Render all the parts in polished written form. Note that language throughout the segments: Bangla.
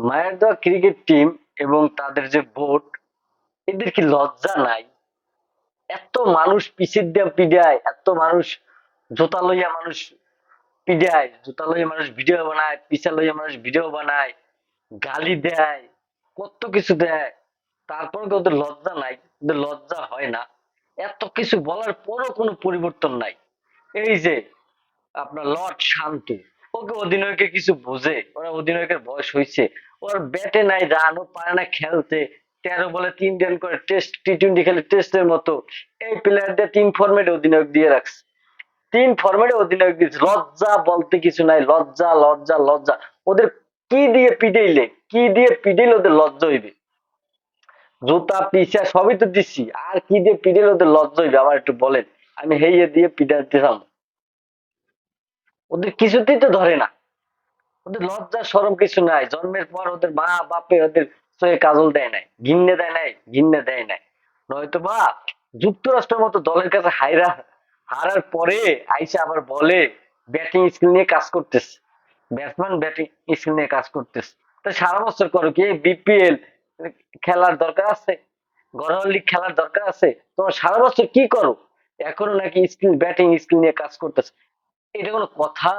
মায়ের দেওয়া ক্রিকেট টিম এবং তাদের যে বোর্ড, এদের কি লজ্জা নাই? এত মানুষ পিছিয়ে দিয়ে পিডায়, এত মানুষ জোতা লইয়া মানুষ পিডায়, জুতা লইয়া মানুষ ভিডিও বানায়, পিছা লইয়া মানুষ ভিডিও বানায়, গালি দেয়, কত কিছু দেয়। তারপর কি ওদের লজ্জা নাই? ওদের লজ্জা হয় না? এত কিছু বলার পরও কোনো পরিবর্তন নাই। এই যে আপনার লর্ড শান্ত, ওকে অধিনায়কের কিছু বোঝে? ওরা অধিনায়কের বয়স হয়েছে, ওর ব্যাটে নাই রান, ও পারে না খেলতে। 13 বলে 3 রান করে টেস্ট টি-20 খেলে টেস্টের মতো। এই প্লেয়ারদের 3 ফরম্যাটে অধিনায়ক দিয়ে রাখছে, 3 ফরম্যাটে অধিনায়ক দিচ্ছে। লজ্জা বলতে কিছু নাই, লজ্জা লজ্জা লজ্জা। ওদের কি দিয়ে পিটাইলে, কি দিয়ে পিটাইলে ওদের লজ্জা হইবে? জুতা পিছা সবই তো দিচ্ছি, আর কি দিয়ে পিটাইলে ওদের লজ্জা হইবে আমার একটু বলেন। আমি হেইয়ে দিয়ে পিটাইতেছিলাম, ওদের কিছুতেই তো ধরে না। ওদের লজ্জা সরম কিছু নাই। জন্মের পর ওদের মা বাপে ওদের চোখে কাজল দেয় নাই, ঘিন্নে দেয় নাই, ঘিন্নে দেয় নাই। নয়তো বা যুক্তরাষ্ট্রের মতো দলের কাছে হারার পরে আইসা আবার বলে ব্যাটিং স্কিল নিয়ে কাজ করতেছে, ব্যাটসম্যান ব্যাটিং স্কিল নিয়ে কাজ করতেছে। তা সারা বছর করো কি? বিপিএল খেলার দরকার আছে? ঘরোয়া লিগ খেলার দরকার আছে? তোমার সারা বছর কি করো? এখনো নাকি স্কিল, ব্যাটিং স্কিল নিয়ে কাজ করতেছে? এটা কোনো কথা?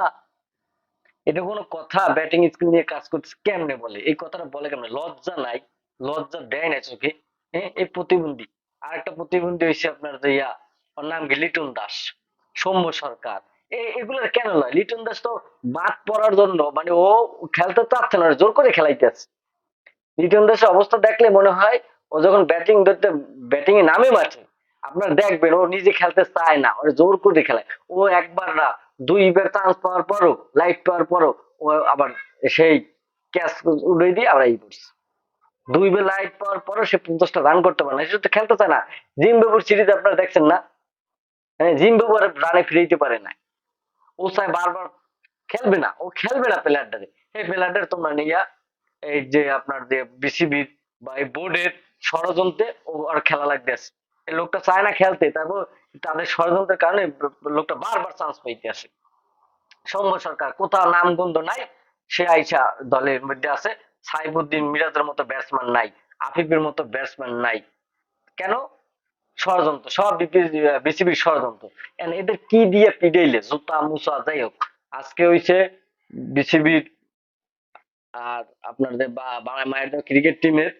এটা কোনো কথা? ব্যাটিং স্কিল নিয়ে কাজ করতেছে কেমনে বলে? এই কথাটা বলে কেমনে? লজ্জা নাই? লজ্জা দেয় না চোখে? হ্যাঁ, এই প্রতিবন্ধী। আর একটা প্রতিবন্ধী হয়েছে আপনার যে ওর নাম কি লিটন দাস, সৌম্য সরকার। এগুলো কেন নয়? লিটন দাস তো বাদ পড়ার জন্য, মানে ও খেলতে চাচ্ছে না, জোর করে খেলাইতেছে। লিটন দাসের অবস্থা দেখলে মনে হয় ও যখন ব্যাটিং ধরতে, ব্যাটিং এ নামে মাঠে, আপনার দেখবেন ও নিজে খেলতে চায় না, ওরা জোর করে খেলায়। ও একবার না, 2বার চান্স পাওয়ার পরও, লাইট পাওয়ার পরও ও আবার সেই ক্যাচ উড়ে দিয়ে আবার এই করছে। 2বার লাইট পাওয়ার পরও সে 50টা রান করতে পারে না, সে তো খেলতে চায় না। জিম্বাবুর সিরিজ আপনারা দেখছেন না? হ্যাঁ, জিম্বাবু আর রানে ফিরাইতে পারে না। ও চায় বারবার খেলবে না, ও খেলবে না প্লেয়ারটারে। এই প্লেয়ারটার তোমরা নিয়া এই যে আপনার যে বিসিবির বা এই বোর্ডের ষড়যন্ত্রে ও আর খেলা লাগতেছে। এই লোকটা চায় না খেলতে, তারপর তাদের ষড়যন্ত্রের কারণে লোকটা বারবার চান্স পাইতে আসে। সৌম্য সরকার কোথাও নাম গন্ধ নাই, সে আইসা দলের মধ্যে আছে। সাইফুদ্দিন মিরাজের মতো ব্যাটসম্যান নাই, আফিফের মতো ব্যাটসম্যান নাই। কেন? ষড়যন্ত্র, সব বিসিবির ষড়যন্ত্র। এদের কি দিয়ে পিটাইলে জুতা মুসা যাই হোক। আজকে হইছে বিসিবির আর আপনার যে বাংলা মায়ের ক্রিকেট টিমের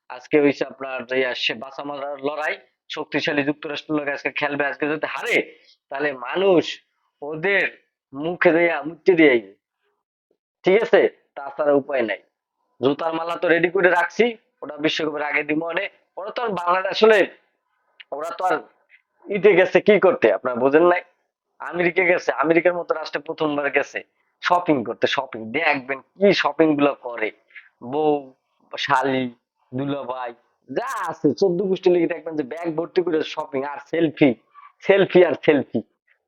আজকে হইছে আপনার যে সে বাঁচা মরার লড়াই। শক্তিশালী যুক্তরাষ্ট্রের লোক আজকে খেলবে। আজকে যদি হারে, তাহলে মানুষ ওদের মুখে দেয়া মুচ্ছে দিয়ে, ঠিক আছে? তাছাড়া উপায় নাই। জুতার মালা তো রেডি করে রাখছি, ওটা বিশ্বকাপের আগে দিব। মানে ওরা তো আর বাংলাদেশ আসলে, ওরা তো আর ইতে গেছে কি করতে, আপনারা বোঝেন নাই? আমেরিকা গেছে, আমেরিকার মতো রাষ্ট্রে প্রথমবার গেছে শপিং করতে। শপিং দেখবেন কি শপিং গুলো করে, বউ, শালি, দুলাভাই, যা আছে 14 গোষ্ঠী লেগে দেখবেন যে ব্যাগ ভর্তি করে শপিং আর সেলফি, সেলফি আর সেলফি।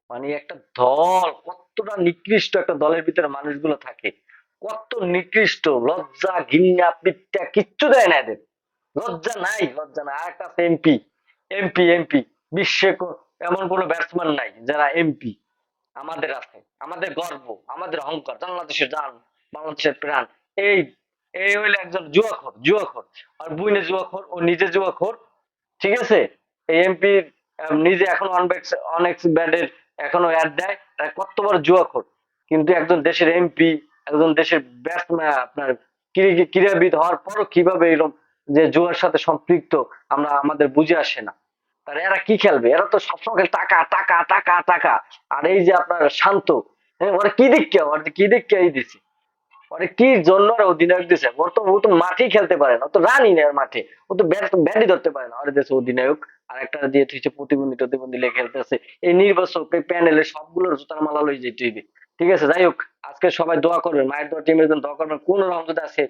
মানে একটা দল কতটা নিকৃষ্ট, একটা দলের ভিতরে মানুষগুলো থাকে কত নিকৃষ্ট। লজ্জা ঘৃণা পিত্তা কিচ্ছু দেয় না এদের। লজ্জা নাই, লজ্জা নাই। আর একটা এমপি, এমপি বিশ্বে এমন কোন ব্যাটসম্যান নাই যারা এমপি। আমাদের আছে, আমাদের গর্ব, আমাদের অহংকার, বাংলাদেশের জান, বাংলাদেশের প্রাণ। এই এই হইলে একজন জুয়াখোর, জুয়াখোর। আর বুইনে জুয়াখোর, ও নিজে জুয়াখোর, ঠিক আছে? এই এমপি নিজে এখন অনেক্স ব্যাটের এখনো অ্যাড দেয়, তাই কত বড় জুয়াখোর। কিন্তু একজন দেশের এমপি, একজন দেশের ব্যাটসম্যান, আপনার ক্রীড়াবিদ হওয়ার পরও কিভাবে এরকম যে জুয়ার সাথে সম্পৃক্ত, আমরা আমাদের বুঝে আসে না। আর এরা কি খেলবে? এরা তো সবসময় খালি টাকা টাকা টাকা টাকা। আর এই যে আপনার শান্ত, হ্যাঁ, ওরা কি দিক, ওর কি দিক এই দিছে, ওরে কি জন্য ওরা অধিনায়ক দিছে? ও তো মাঠেই খেলতে পারে না, ও তো রানই নেই আর মাঠে। ও তো ব্যাটই ধরতে পারে না, ওরে দেশে অধিনায়ক। আর একটা দিয়ে হচ্ছে প্রতিবন্ধী টতিবন্ধী লেগে খেলতেছে। এই নির্বাচক, এই প্যানেলের সবগুলোর জুতার মালা লই যেতে হইবে। ঠিক আছে, যাই হোক, আজকে সবাই দোয়া করবেন, মায়ের দোয়া টিমের জন্য দোয়া করবেন। কোন রকম যদি আছে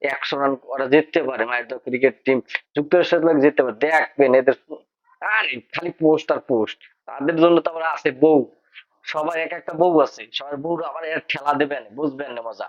100 রান ওরা জিততে পারে, মায়ের দোয়া ক্রিকেট টিম যুক্তরাষ্ট্রের লোক জিততে পারে, দেখবেন এদের। আরে খালি পোস্ট আর পোস্ট। তাদের জন্য তো আবার আছে বউ, সবার এক একটা বউ আছে, সবার বউ আবার এর খেলা দেবেন, বুঝবেন না মজা।